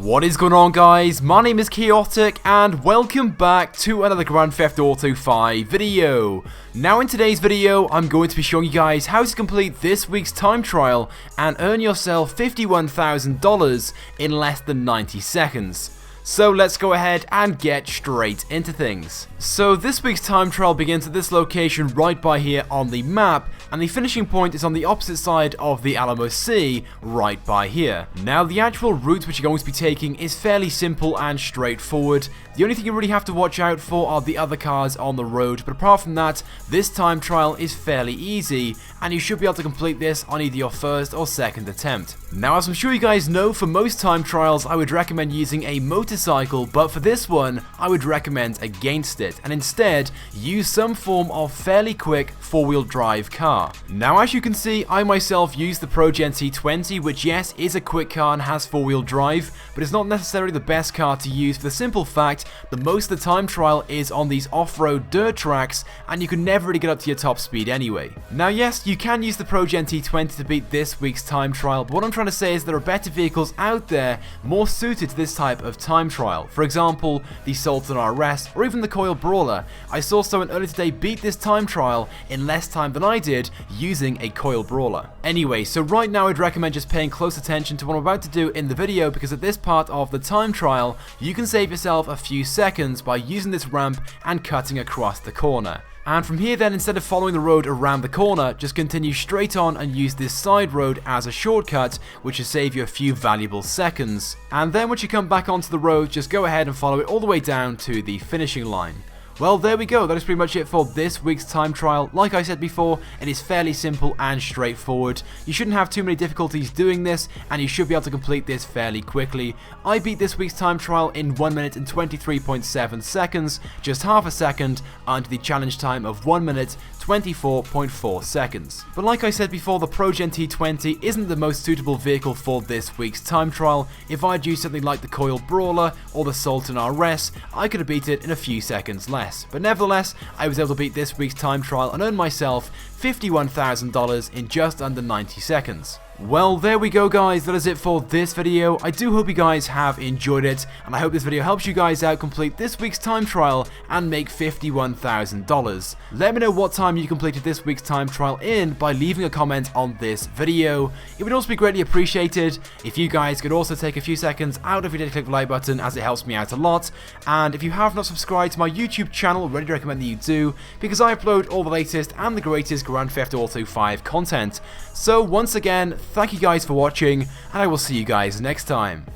What is going on, guys? My name is Chaotic and welcome back to another Grand Theft Auto 5 video. Now in today's video I'm going to be showing you guys how to complete this week's time trial and earn yourself $51,000 in less than 90 seconds. So let's go ahead and get straight into things. So this week's time trial begins at this location right by here on the map, and the finishing point is on the opposite side of the Alamo Sea, right by here. Now the actual route which you're going to be taking is fairly simple and straightforward. The only thing you really have to watch out for are the other cars on the road, but apart from that, this time trial is fairly easy, and you should be able to complete this on either your first or second attempt. Now, as I'm sure you guys know, for most time trials I would recommend using a motorcycle, but for this one I would recommend against it, and instead use some form of fairly quick four-wheel drive car. Now, as you can see, I myself use the ProGen T20, which yes is a quick car and has four-wheel drive, but it's not necessarily the best car to use for the simple fact that most of the time trial is on these off-road dirt tracks and you can never really get up to your top speed anyway. Now yes, you can use the ProGen T20 to beat this week's time trial, but what I'm trying to say is there are better vehicles out there more suited to this type of time trial. For example, the Sultan RS or even the Coil Brawler. I saw someone earlier today beat this time trial in less time than I did using a Coil Brawler. Anyway, so right now I'd recommend just paying close attention to what I'm about to do in the video, because at this part of the time trial you can save yourself a few seconds by using this ramp and cutting across the corner. And from here then, instead of following the road around the corner, just continue straight on and use this side road as a shortcut, which will save you a few valuable seconds. And then once you come back onto the road, just go ahead and follow it all the way down to the finishing line. Well, there we go. That is pretty much it for this week's time trial. Like I said before, it is fairly simple and straightforward. You shouldn't have too many difficulties doing this, and you should be able to complete this fairly quickly. I beat this week's time trial in 1 minute and 23.7 seconds, just half a second under the challenge time of 1 minute 24.4 seconds. But like I said before, the ProGen T20 isn't the most suitable vehicle for this week's time trial. If I'd used something like the Coil Brawler or the Sultan RS, I could have beat it in a few seconds less. But nevertheless, I was able to beat this week's time trial and earn myself $51,000 in just under 90 seconds. Well, there we go, guys. That is it for this video. I do hope you guys have enjoyed it, and I hope this video helps you guys out complete this week's time trial and make $51,000. Let me know what time you completed this week's time trial in by leaving a comment on this video. It would also be greatly appreciated if you guys could also take a few seconds out of your day to click the like button, as it helps me out a lot. And if you have not subscribed to my YouTube channel, I really recommend that you do, because I upload all the latest and the greatest Grand Theft Auto 5 content. So once again, thank you guys for watching, and I will see you guys next time.